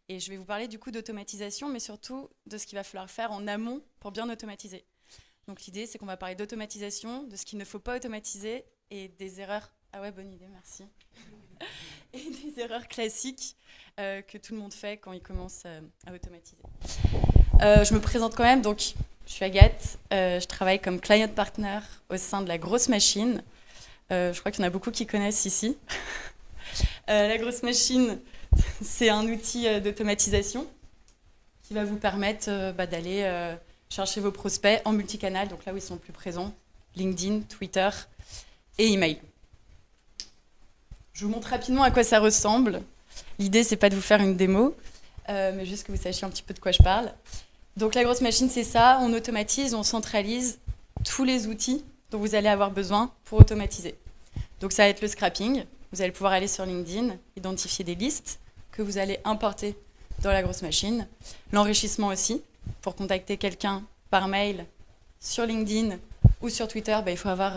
Et je vais vous parler du coup d'automatisation, mais surtout de ce qu'il va falloir faire en amont pour bien automatiser. Donc l'idée, c'est qu'on va parler d'automatisation, de ce qu'il ne faut pas automatiser et des erreurs. Ah ouais, bonne idée, merci. Et des erreurs classiques que tout le monde fait quand il commence à automatiser. Je me présente quand même, donc je suis Agathe, je travaille comme client partner au sein de la grosse machine. Je crois qu'il y en a beaucoup qui connaissent ici. La grosse machine, c'est un outil d'automatisation qui va vous permettre d'aller chercher vos prospects en multicanal, donc là où ils sont le plus présents, LinkedIn, Twitter et email. Je vous montre rapidement à quoi ça ressemble. L'idée, c'est pas de vous faire une démo, mais juste que vous sachiez un petit peu de quoi je parle. Donc la grosse machine, c'est ça, on automatise, on centralise tous les outils dont vous allez avoir besoin pour automatiser. Donc ça va être le scrapping, vous allez pouvoir aller sur LinkedIn, identifier des listes que vous allez importer dans la grosse machine. L'enrichissement aussi, pour contacter quelqu'un par mail sur LinkedIn ou sur Twitter, il faut avoir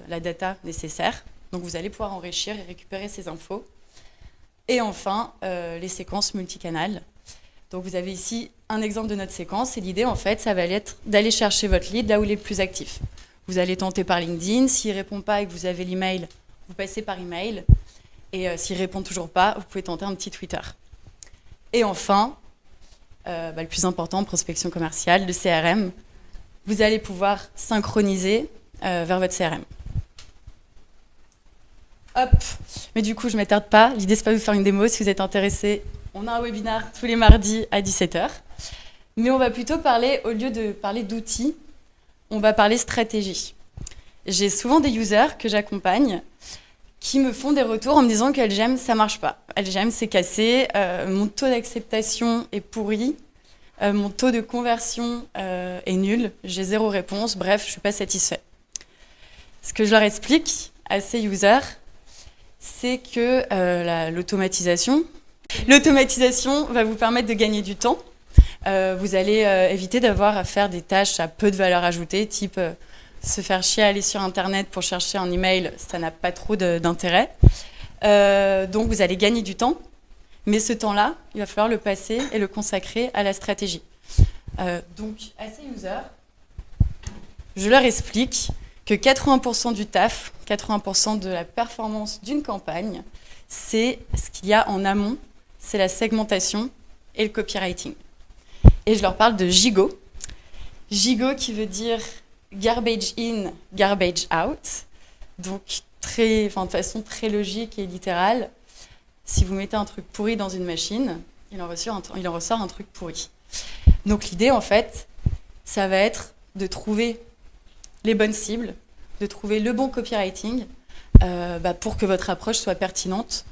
la data nécessaire. Donc vous allez pouvoir enrichir et récupérer ces infos. Et enfin, les séquences multicanales. Donc vous avez ici un exemple de notre séquence. Et l'idée, en fait, ça va être d'aller chercher votre lead là où il est le plus actif. Vous allez tenter par LinkedIn. S'il ne répond pas et que vous avez l'email, vous passez par email. Et s'il ne répond toujours pas, vous pouvez tenter un petit Twitter. Et enfin, le plus important, prospection commerciale, le CRM. Vous allez pouvoir synchroniser vers votre CRM. Hop. Mais du coup, je ne m'attarde pas. L'idée, c'est pas de vous faire une démo. Si vous êtes intéressé, on a un webinaire tous les mardis à 17h. Mais on va plutôt parler, au lieu de parler d'outils, on va parler stratégie. J'ai souvent des users que j'accompagne qui me font des retours en me disant qu'Algem, ça marche pas. Algem, c'est cassé, mon taux d'acceptation est pourri, mon taux de conversion est nul, j'ai 0 réponse, bref, je suis pas satisfait. Ce que je leur explique à ces users, c'est que l'automatisation va vous permettre de gagner du temps. Vous allez éviter d'avoir à faire des tâches à peu de valeur ajoutée, type se faire chier à aller sur Internet pour chercher un email, ça n'a pas trop d'intérêt. Donc vous allez gagner du temps, mais ce temps-là, il va falloir le passer et le consacrer à la stratégie. Donc à ces users, je leur explique que 80% du taf, 80% de la performance d'une campagne, c'est ce qu'il y a en amont, c'est la segmentation et le copywriting. Et je leur parle de GIGO. GIGO qui veut dire garbage in, garbage out. Donc de façon très logique et littérale. Si vous mettez un truc pourri dans une machine, il en ressort un truc pourri. Donc l'idée, en fait, ça va être de trouver les bonnes cibles, de trouver le bon copywriting pour que votre approche soit pertinente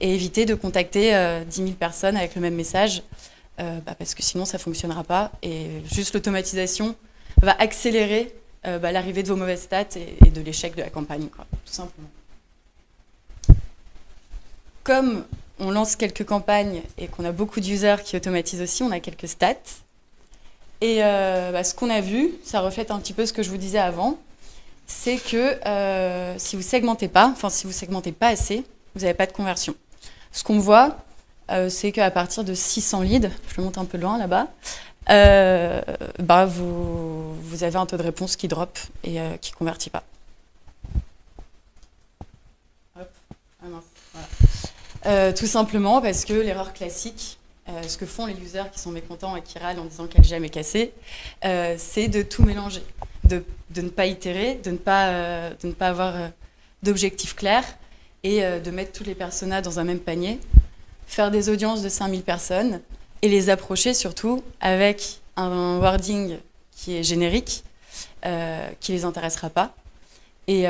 et éviter de contacter 10 000 personnes avec le même message parce que sinon ça ne fonctionnera pas et juste l'automatisation va accélérer l'arrivée de vos mauvaises stats et de l'échec de la campagne, quoi, tout simplement. Comme on lance quelques campagnes et qu'on a beaucoup d'users qui automatisent aussi, on a quelques stats. Et ce qu'on a vu, ça reflète un petit peu ce que je vous disais avant, c'est que si vous segmentez pas assez, vous n'avez pas de conversion. Ce qu'on voit, c'est qu'à partir de 600 leads, je le monte un peu loin là-bas, vous avez un taux de réponse qui drop et qui ne convertit pas. Hop. Ah mince, voilà. Tout simplement parce que l'erreur classique, ce que font les users qui sont mécontents et qui râlent en disant qu'Algem est cassé, c'est de tout mélanger, de ne pas itérer, de ne pas avoir d'objectif clair et de mettre tous les personas dans un même panier, faire des audiences de 5000 personnes et les approcher surtout avec un wording qui est générique, qui ne les intéressera pas et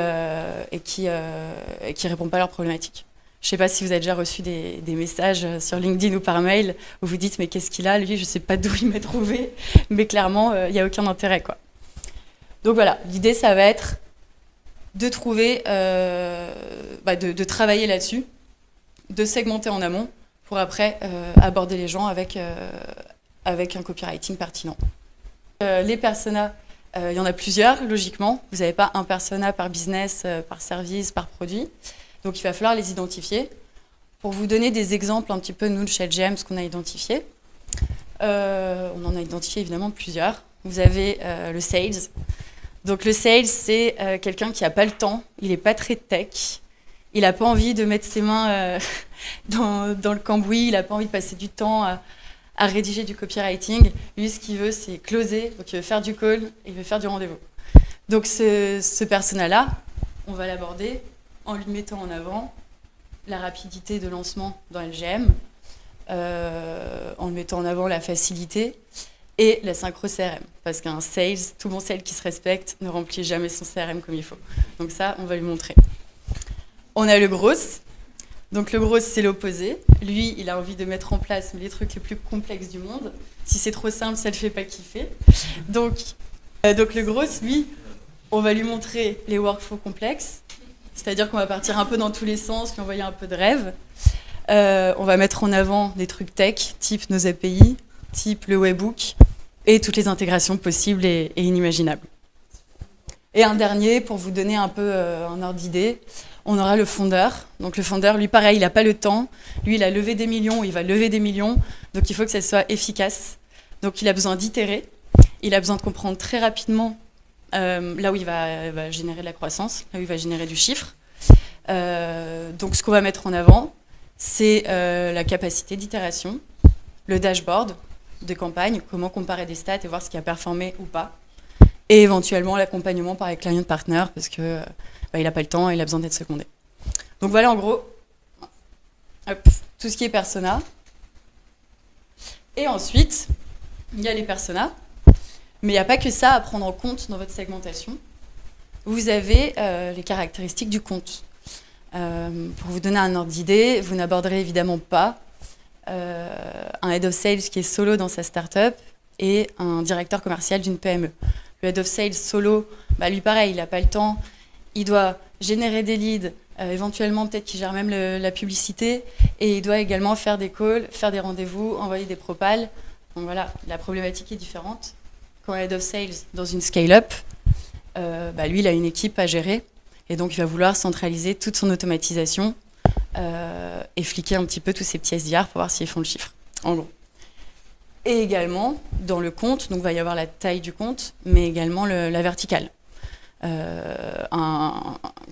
qui ne répond pas à leurs problématiques. Je ne sais pas si vous avez déjà reçu des messages sur LinkedIn ou par mail où vous dites « mais qu'est-ce qu'il a, lui, je ne sais pas d'où il m'a trouvé », mais clairement, il n'y a aucun intérêt, quoi. Donc voilà, l'idée, ça va être de trouver, de travailler là-dessus, de segmenter en amont pour après aborder les gens avec un copywriting pertinent. Les personas, il y en a plusieurs, logiquement. Vous n'avez pas un persona par business, par service, par produit. Donc il va falloir les identifier. Pour vous donner des exemples un petit peu, nous, chez LGM, ce qu'on a identifié, on en a identifié évidemment plusieurs. Vous avez le sales. Donc le sales, c'est quelqu'un qui n'a pas le temps, il n'est pas très tech, il n'a pas envie de mettre ses mains dans le cambouis, il n'a pas envie de passer du temps à rédiger du copywriting. Lui, ce qu'il veut, c'est closer, donc il veut faire du call, et il veut faire du rendez-vous. Donc ce persona-là, on va l'aborder en lui mettant en avant la rapidité de lancement dans LGM, en lui mettant en avant la facilité et la synchro CRM. Parce qu'un sales, tout bon sales qui se respecte ne remplit jamais son CRM comme il faut. Donc ça, on va lui montrer. On a le growth. Donc le growth, c'est l'opposé. Lui, il a envie de mettre en place les trucs les plus complexes du monde. Si c'est trop simple, ça ne le fait pas kiffer. Donc le growth, lui, on va lui montrer les workflows complexes. C'est-à-dire qu'on va partir un peu dans tous les sens, lui envoyer un peu de rêve. On va mettre en avant des trucs tech, type nos API, type le webhook, et toutes les intégrations possibles et inimaginables. Et un dernier, pour vous donner un peu un ordre d'idée, on aura le fondeur. Donc le fondeur, lui, pareil, il n'a pas le temps. Lui, il a levé des millions, il va lever des millions. Donc il faut que ça soit efficace. Donc il a besoin d'itérer. Il a besoin de comprendre très rapidement là où il va générer de la croissance, là où il va générer du chiffre. Donc ce qu'on va mettre en avant, c'est la capacité d'itération, le dashboard de campagne, comment comparer des stats et voir ce qui a performé ou pas, et éventuellement l'accompagnement par les client partners parce que il n'a pas le temps et il a besoin d'être secondé. Donc voilà en gros tout ce qui est persona. Et ensuite, il y a les personas, mais il n'y a pas que ça à prendre en compte dans votre segmentation. Vous avez les caractéristiques du compte. Pour vous donner un ordre d'idée, vous n'aborderez évidemment pas un head of sales qui est solo dans sa startup et un directeur commercial d'une PME. Le head of sales solo, lui pareil, il n'a pas le temps, il doit générer des leads, éventuellement peut-être qu'il gère même la publicité, et il doit également faire des calls, faire des rendez-vous, envoyer des propals. Donc voilà, la problématique est différente. Quand head of sales dans une scale-up, lui il a une équipe à gérer, et donc il va vouloir centraliser toute son automatisation et fliquer un petit peu tous ces petits SDR pour voir s'ils font le chiffre, en gros. Et également, dans le compte, donc il va y avoir la taille du compte, mais également la verticale.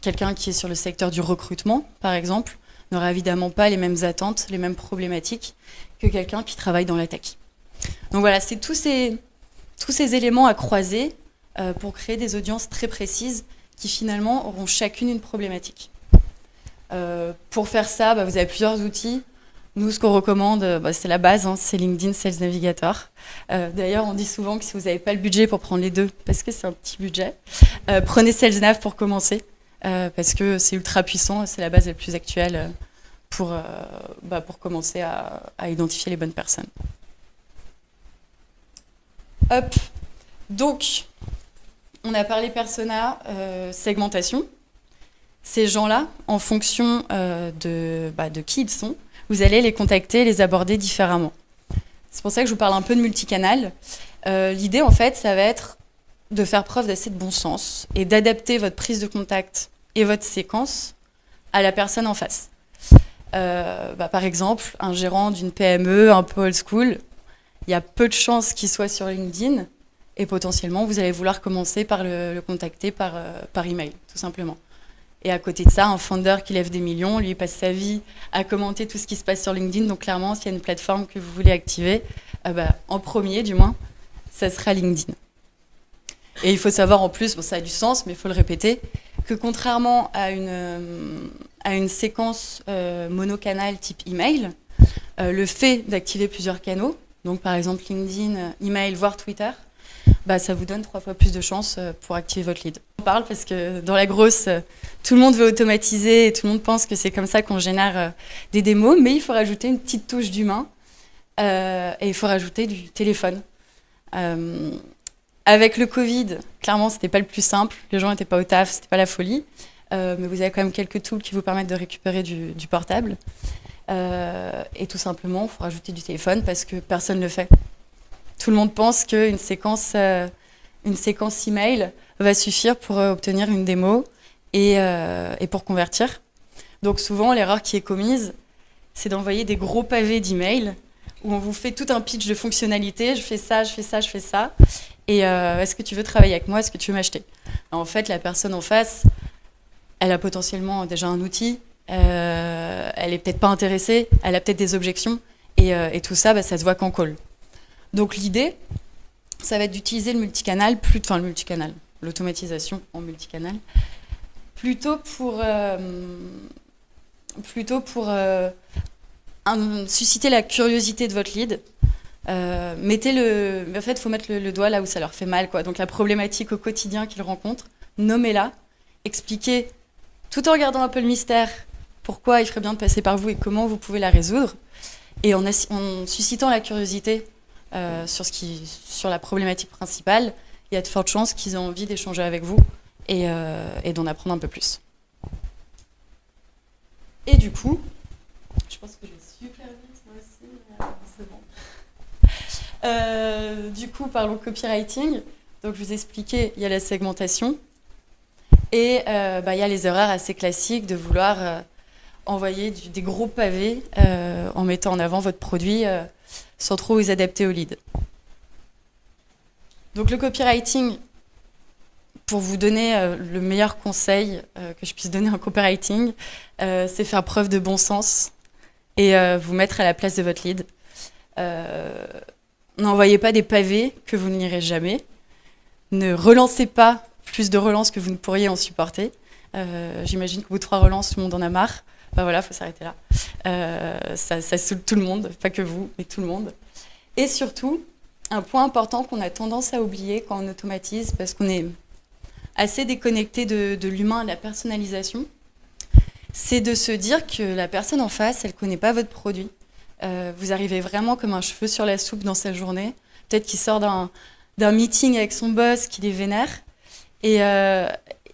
Quelqu'un qui est sur le secteur du recrutement, par exemple, n'aura évidemment pas les mêmes attentes, les mêmes problématiques que quelqu'un qui travaille dans la tech. Donc voilà, c'est tous ces éléments à croiser pour créer des audiences très précises qui finalement auront chacune une problématique. Pour faire ça, vous avez plusieurs outils. Nous, ce qu'on recommande, c'est la base, c'est LinkedIn Sales Navigator. D'ailleurs, on dit souvent que si vous n'avez pas le budget pour prendre les deux, parce que c'est un petit budget, prenez Sales Nav pour commencer, parce que c'est ultra puissant, c'est la base la plus actuelle pour commencer à identifier les bonnes personnes. Hop. Donc, on a parlé persona, segmentation. Ces gens-là, en fonction de qui ils sont, vous allez les contacter, les aborder différemment. C'est pour ça que je vous parle un peu de multicanal. L'idée, en fait, ça va être de faire preuve d'assez de bon sens et d'adapter votre prise de contact et votre séquence à la personne en face. Par exemple, un gérant d'une PME un peu old school, il y a peu de chances qu'il soit sur LinkedIn et potentiellement, vous allez vouloir commencer par le contacter par email, tout simplement. Et à côté de ça, un founder qui lève des millions, lui passe sa vie à commenter tout ce qui se passe sur LinkedIn. Donc clairement, s'il y a une plateforme que vous voulez activer, en premier du moins, ça sera LinkedIn. Et il faut savoir en plus, ça a du sens, mais il faut le répéter, que contrairement à une séquence monocanal type email, le fait d'activer plusieurs canaux, donc par exemple LinkedIn, email, voire Twitter, ça vous donne 3 fois plus de chances pour activer votre lead. On parle parce que dans la grosse, tout le monde veut automatiser et tout le monde pense que c'est comme ça qu'on génère des démos, mais il faut rajouter une petite touche d'humain et il faut rajouter du téléphone. Avec le Covid, clairement, c'était pas le plus simple. Les gens n'étaient pas au taf, c'était pas la folie. Mais vous avez quand même quelques tools qui vous permettent de récupérer du portable. Et tout simplement, il faut rajouter du téléphone parce que personne ne le fait. Tout le monde pense qu'une séquence email va suffire pour obtenir une démo et pour convertir. Donc souvent, l'erreur qui est commise, c'est d'envoyer des gros pavés d'email où on vous fait tout un pitch de fonctionnalité. Je fais ça, je fais ça, je fais ça. Et est-ce que tu veux travailler avec moi? Est-ce que tu veux m'acheter? En fait, la personne en face, elle a potentiellement déjà un outil. Elle est peut-être pas intéressée. Elle a peut-être des objections. Et tout ça, ça se voit qu'en call. Donc l'idée, ça va être d'utiliser le multicanal, l'automatisation en multicanal, plutôt pour susciter la curiosité de votre lead. En fait, il faut mettre le doigt là où ça leur fait mal, quoi. Donc la problématique au quotidien qu'ils rencontrent, nommez-la, expliquez, tout en regardant un peu le mystère, pourquoi il ferait bien de passer par vous et comment vous pouvez la résoudre, et en suscitant la curiosité sur la problématique principale, il y a de fortes chances qu'ils aient envie d'échanger avec vous et d'en apprendre un peu plus. Et du coup, je pense que je vais super vite moi aussi, mais c'est bon. Du coup, parlons copywriting. Donc, je vous expliquais, il y a la segmentation et il y a les erreurs assez classiques de vouloir envoyer des gros pavés en mettant en avant votre produit sans trop vous adapter au lead. Donc, le copywriting, pour vous donner le meilleur conseil que je puisse donner en copywriting, c'est faire preuve de bon sens et vous mettre à la place de votre lead. N'envoyez pas des pavés que vous n'irez jamais. Ne relancez pas plus de relances que vous ne pourriez en supporter. J'imagine qu'au bout de 3 relances, tout le monde en a marre. Voilà, il faut s'arrêter là. Ça saoule tout le monde, pas que vous, mais tout le monde. Et surtout, un point important qu'on a tendance à oublier quand on automatise, parce qu'on est assez déconnecté de l'humain et de la personnalisation, c'est de se dire que la personne en face, elle ne connaît pas votre produit. Vous arrivez vraiment comme un cheveu sur la soupe dans sa journée. Peut-être qu'il sort d'un meeting avec son boss, qu'il est vénère. Et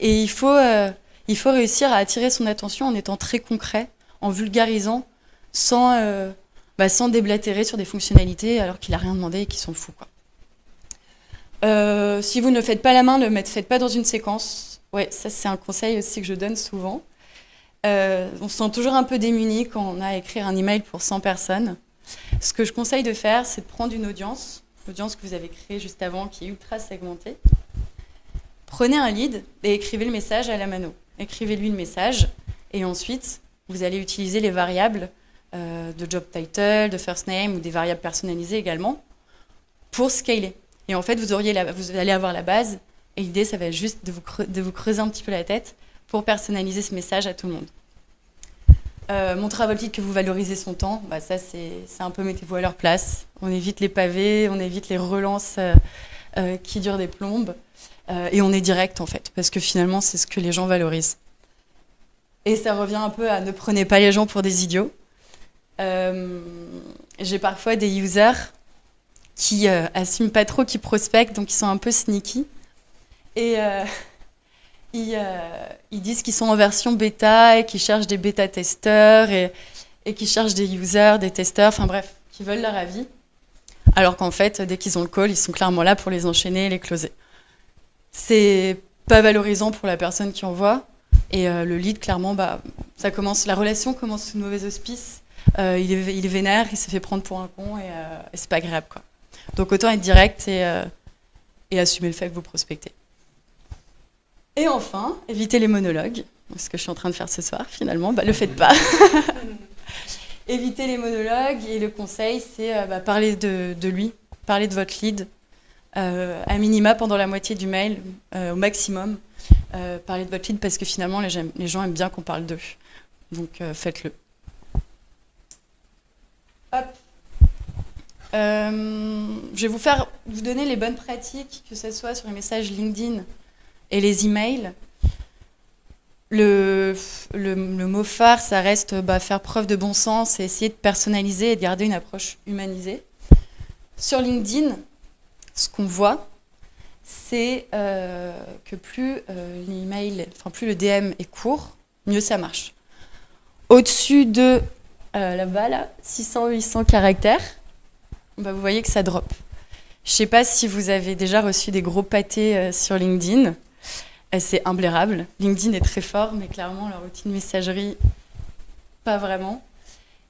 il faut réussir à attirer son attention en étant très concret, en vulgarisant, sans déblatérer sur des fonctionnalités alors qu'il n'a rien demandé et qu'il s'en fout, quoi. Si vous ne faites pas la main, ne le faites pas dans une séquence. Ouais, ça c'est un conseil aussi que je donne souvent. On se sent toujours un peu démuni quand on a à écrire un email pour 100 personnes. Ce que je conseille de faire, c'est de prendre une audience, l'audience que vous avez créée juste avant, qui est ultra segmentée. Prenez un lead et écrivez le message à la mano. Écrivez-lui le message et ensuite, vous allez utiliser les variables de job title, de first name ou des variables personnalisées également pour scaler. Et en fait, vous allez avoir la base et l'idée, ça va être juste de vous creuser un petit peu la tête pour personnaliser ce message à tout le monde. Montrer à votre lead que vous valorisez son temps, ça c'est un peu mettez-vous à leur place. On évite les pavés, on évite les relances qui durent des plombes. Et on est direct en fait, parce que finalement c'est ce que les gens valorisent. Et ça revient un peu à ne prenez pas les gens pour des idiots. J'ai parfois des users qui assument pas trop qu'ils prospectent, donc ils sont un peu sneaky. Et ils disent qu'ils sont en version bêta et qu'ils cherchent des bêta-testeurs et qu'ils cherchent des users, des testeurs, enfin bref, qui veulent leur avis. Alors qu'en fait, dès qu'ils ont le call, ils sont clairement là pour les enchaîner et les closer. C'est pas valorisant pour la personne qui envoie. Et le lead, clairement, la relation commence sous de mauvais auspices. Il est vénère, il se fait prendre pour un con et c'est pas agréable, quoi. Donc autant être direct et assumer le fait que vous prospectez. Et enfin, évitez les monologues. Ce que je suis en train de faire ce soir, finalement, le faites pas. Évitez les monologues et le conseil, c'est parler de lui, parler de votre lead. À minima pendant la moitié du mail, au maximum, parler de votre lead parce que finalement les gens aiment bien qu'on parle d'eux. Donc faites-le. Hop. Je vais vous donner les bonnes pratiques, que ce soit sur les messages LinkedIn et les emails. Le mot phare, ça reste faire preuve de bon sens et essayer de personnaliser et de garder une approche humanisée. Sur LinkedIn, ce qu'on voit, c'est que plus plus le DM est court, mieux ça marche. Au-dessus de là-bas, 600-800 caractères, vous voyez que ça drop. Je ne sais pas si vous avez déjà reçu des gros pâtés sur LinkedIn. C'est imblairable. LinkedIn est très fort, mais clairement, leur outil de messagerie, pas vraiment.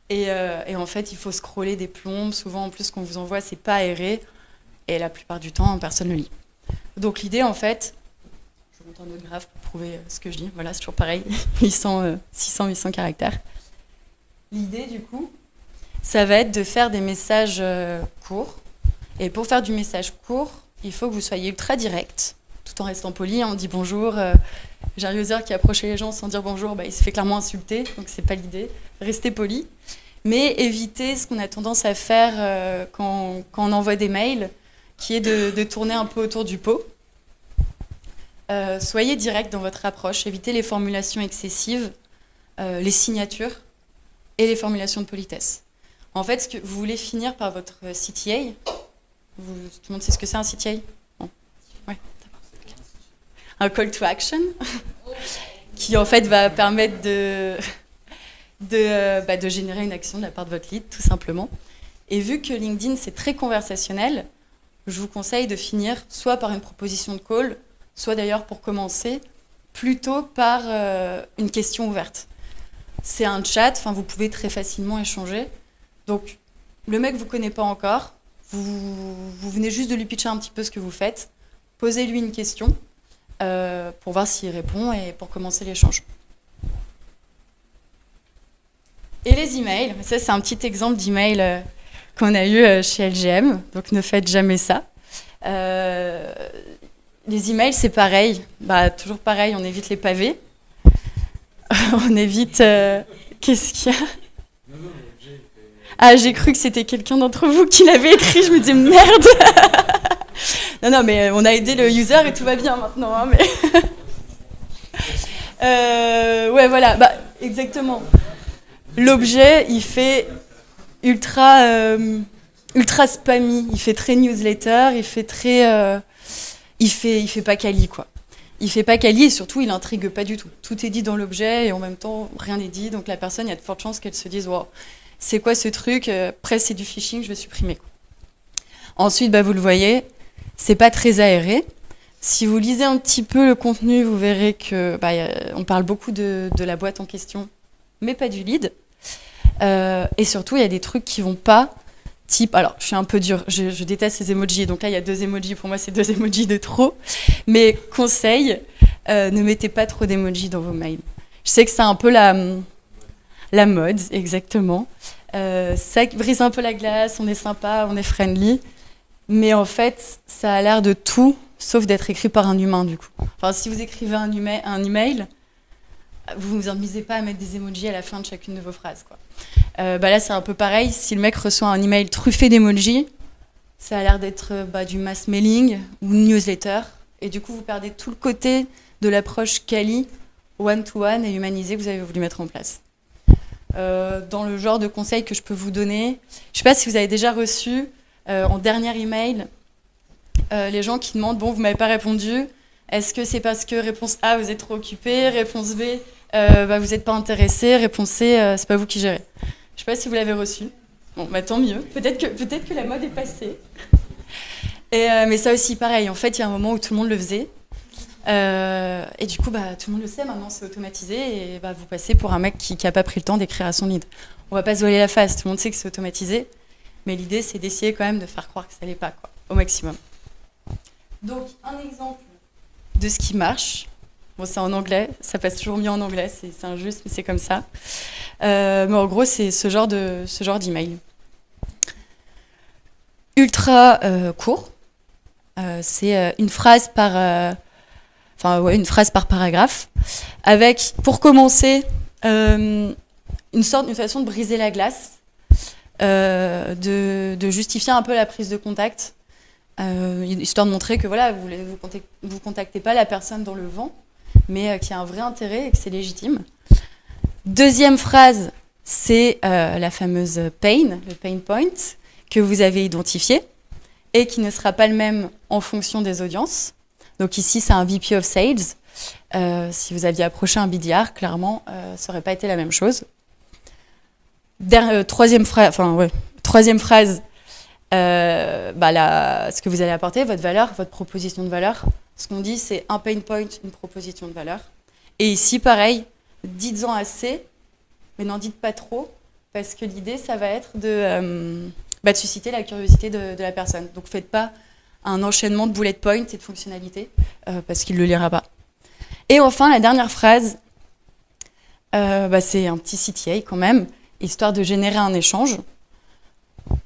Et en fait, il faut scroller des plombes. Souvent, en plus, ce qu'on vous envoie, c'est pas aéré. Et la plupart du temps, personne ne lit. Donc l'idée, en fait, je vous montre un autre graphe pour prouver ce que je dis. Voilà, c'est toujours pareil, 600-800 caractères. L'idée, du coup, ça va être de faire des messages courts. Et pour faire du message court, il faut que vous soyez ultra direct, tout en restant poli. On dit bonjour. J'ai un user qui approchait les gens sans dire bonjour, il se fait clairement insulter, donc c'est pas l'idée. Restez poli, mais évitez ce qu'on a tendance à faire quand on envoie des mails, qui est de tourner un peu autour du pot. Soyez direct dans votre approche, évitez les formulations excessives, les signatures et les formulations de politesse. En fait, ce que vous voulez finir par votre CTA, tout le monde sait ce que c'est un CTA? Bon. Ouais. Un call to action, qui en fait va permettre de générer une action de la part de votre lead, tout simplement. Et vu que LinkedIn, c'est très conversationnel, je vous conseille de finir soit par une proposition de call, soit d'ailleurs pour commencer, plutôt par une question ouverte. C'est un chat, vous pouvez très facilement échanger. Donc, le mec ne vous connaît pas encore, vous venez juste de lui pitcher un petit peu ce que vous faites, posez-lui une question pour voir s'il répond et pour commencer l'échange. Et les emails, ça c'est un petit exemple d'email qu'on a eu chez LGM, donc ne faites jamais ça. Les emails, c'est pareil, toujours pareil, on évite les pavés, on évite... Qu'est-ce qu'il y a ? Ah, j'ai cru que c'était quelqu'un d'entre vous qui l'avait écrit, je me disais merde. Non, mais on a aidé le user et tout va bien maintenant, hein, mais... ouais, voilà, exactement. L'objet, il fait ultra spammy, il fait très newsletter, il fait très... il fait pas quali, quoi. Il fait pas quali et surtout, il intrigue pas du tout. Tout est dit dans l'objet et en même temps, rien n'est dit. Donc la personne, il y a de fortes chances qu'elle se dise wow, c'est quoi ce truc? Presque c'est du phishing, je vais supprimer, quoi. Ensuite, vous le voyez, c'est pas très aéré. Si vous lisez un petit peu le contenu, vous verrez que on parle beaucoup de la boîte en question, mais pas du lead. Et surtout, il y a des trucs qui vont pas. Type, alors je suis un peu dure, je déteste les emojis, donc là il y a 2 emojis, pour moi c'est 2 emojis de trop, mais conseil, ne mettez pas trop d'emojis dans vos mails. Je sais que c'est un peu la mode, exactement, ça brise un peu la glace, on est sympa, on est friendly, mais en fait ça a l'air de tout, sauf d'être écrit par un humain du coup. Enfin si vous écrivez un email, vous ne vous amusez pas à mettre des emojis à la fin de chacune de vos phrases, quoi. Là, c'est un peu pareil. Si le mec reçoit un email truffé d'emojis, ça a l'air d'être du mass mailing ou newsletter. Et du coup, vous perdez tout le côté de l'approche quali, one-to-one et humanisée que vous avez voulu mettre en place. Dans le genre de conseils que je peux vous donner, je ne sais pas si vous avez déjà reçu en dernier email les gens qui demandent « Bon, vous ne m'avez pas répondu. Est-ce que c'est parce que réponse A, vous êtes trop occupé, réponse B, vous n'êtes pas intéressé, réponse C, c'est pas vous qui gérez ». Je ne sais pas si vous l'avez reçu. Bon, tant mieux. Peut-être que la mode est passée. Mais ça aussi, pareil. En fait, il y a un moment où tout le monde le faisait. Et du coup, tout le monde le sait. Maintenant, c'est automatisé. Et vous passez pour un mec qui n'a pas pris le temps d'écrire à son lead. On ne va pas se voiler la face. Tout le monde sait que c'est automatisé. Mais l'idée, c'est d'essayer quand même de faire croire que ça ne l'est pas, quoi, au maximum. Donc, un exemple de ce qui marche. Bon, c'est en anglais, ça passe toujours mieux en anglais, c'est injuste, mais c'est comme ça. Mais en gros, c'est ce genre d'email. Ultra court. C'est une phrase par paragraphe. Avec, pour commencer, une façon de briser la glace, de justifier un peu la prise de contact, histoire de montrer que voilà, vous contactez pas la personne dans le vent, mais qui a un vrai intérêt et que c'est légitime. Deuxième phrase, c'est la fameuse pain, le pain point, que vous avez identifié et qui ne sera pas le même en fonction des audiences. Donc ici, c'est un VP of Sales. Si vous aviez approché un BDR, clairement, ça n'aurait pas été la même chose. Troisième phrase, ce que vous allez apporter, votre valeur, votre proposition de valeur. Ce qu'on dit, c'est un pain point, une proposition de valeur. Et ici, pareil, dites-en assez, mais n'en dites pas trop, parce que l'idée, ça va être de susciter la curiosité de la personne. Donc, faites pas un enchaînement de bullet points et de fonctionnalités, parce qu'il ne le lira pas. Et enfin, la dernière phrase, c'est un petit CTA quand même, histoire de générer un échange.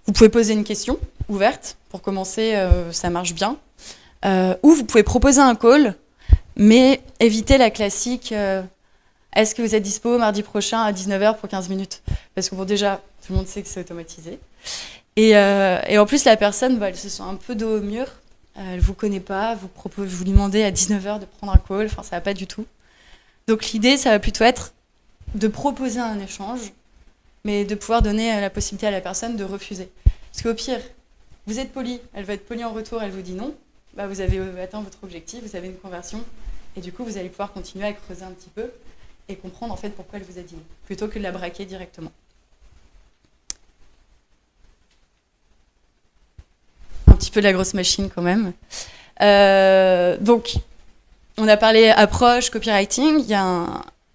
Vous pouvez poser une question ouverte, pour commencer, ça marche bien. Ou vous pouvez proposer un call, mais évitez la classique est-ce que vous êtes dispo mardi prochain à 19h pour 15 minutes? Parce que bon, déjà, tout le monde sait que c'est automatisé. Et en plus, la personne, elle se sent un peu dos au mur. Elle ne vous connaît pas, vous lui demandez à 19h de prendre un call, enfin, ça va pas du tout. Donc l'idée, ça va plutôt être de proposer un échange, mais de pouvoir donner la possibilité à la personne de refuser. Parce qu'au pire, vous êtes poli, elle va être polie en retour, elle vous dit non, vous avez atteint votre objectif, vous avez une conversion, et du coup, vous allez pouvoir continuer à creuser un petit peu et comprendre en fait pourquoi elle vous a dit non, plutôt que de la braquer directement. Un petit peu de la grosse machine quand même. Donc, on a parlé approche, copywriting. Il y a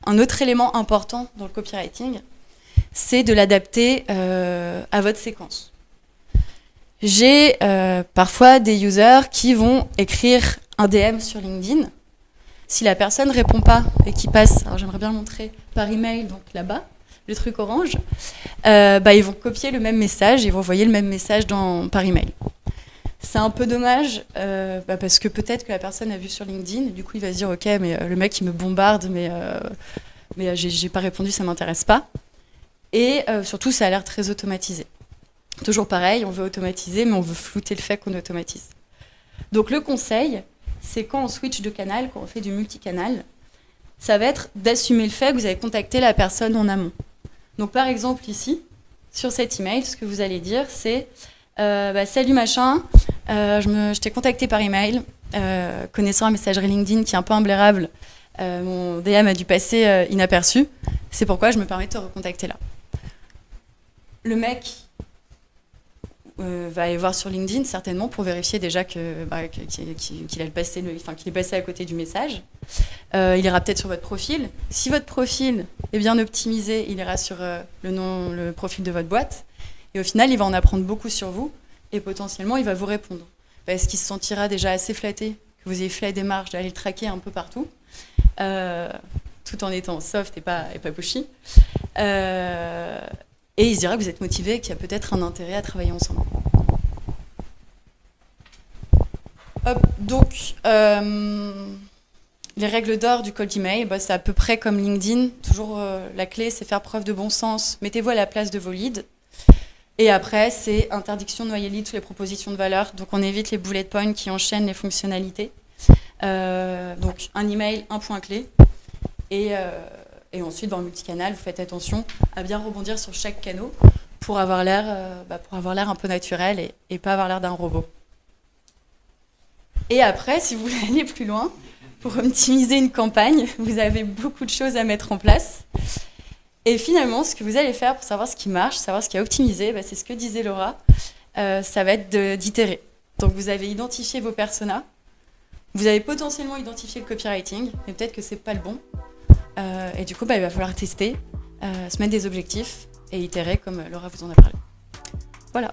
un autre élément important dans le copywriting, c'est de l'adapter à votre séquence. J'ai parfois des users qui vont écrire un DM sur LinkedIn. Si la personne ne répond pas et qui passe, alors j'aimerais bien le montrer, par email, donc là-bas, le truc orange, ils vont copier le même message, ils vont envoyer le même message par email. C'est un peu dommage, parce que peut-être que la personne a vu sur LinkedIn, et du coup il va se dire ok, mais le mec il me bombarde, mais j'ai pas répondu, ça m'intéresse pas. Et surtout ça a l'air très automatisé. Toujours pareil, on veut automatiser, mais on veut flouter le fait qu'on automatise. Donc le conseil, c'est quand on switch de canal, quand on fait du multicanal, ça va être d'assumer le fait que vous avez contacté la personne en amont. Donc par exemple ici, sur cet email, ce que vous allez dire, c'est salut machin, je t'ai contacté par email, connaissant la messagerie LinkedIn qui est un peu imblairable, mon DM a dû passer inaperçu, c'est pourquoi je me permets de te recontacter là. Le mec va aller voir sur LinkedIn certainement pour vérifier déjà qu'il est passé à côté du message. Il ira peut-être sur votre profil. Si votre profil est bien optimisé, il ira sur le profil de votre boîte. Et au final, il va en apprendre beaucoup sur vous et potentiellement, il va vous répondre. Parce qu'il se sentira déjà assez flatté que vous ayez fait la démarche d'aller le traquer un peu partout, tout en étant soft et pas pushy. Et il se dira que vous êtes motivé et qu'il y a peut-être un intérêt à travailler ensemble. Hop, donc, les règles d'or du cold email, c'est à peu près comme LinkedIn. Toujours la clé, c'est faire preuve de bon sens. Mettez-vous à la place de vos leads. Et après, c'est interdiction de noyer lead sous les propositions de valeur. Donc, on évite les bullet points qui enchaînent les fonctionnalités. Donc, un email, un point clé. Et ensuite, dans le multicanal, vous faites attention à bien rebondir sur chaque canal pour avoir l'air un peu naturel et pas avoir l'air d'un robot. Et après, si vous voulez aller plus loin, pour optimiser une campagne, vous avez beaucoup de choses à mettre en place. Et finalement, ce que vous allez faire pour savoir ce qui marche, savoir ce qui est optimisé, c'est ce que disait Laura, ça va être d'itérer. Donc vous avez identifié vos personas, vous avez potentiellement identifié le copywriting, mais peut-être que c'est pas le bon. Et du coup, il va falloir tester, se mettre des objectifs et itérer comme Laura vous en a parlé. Voilà.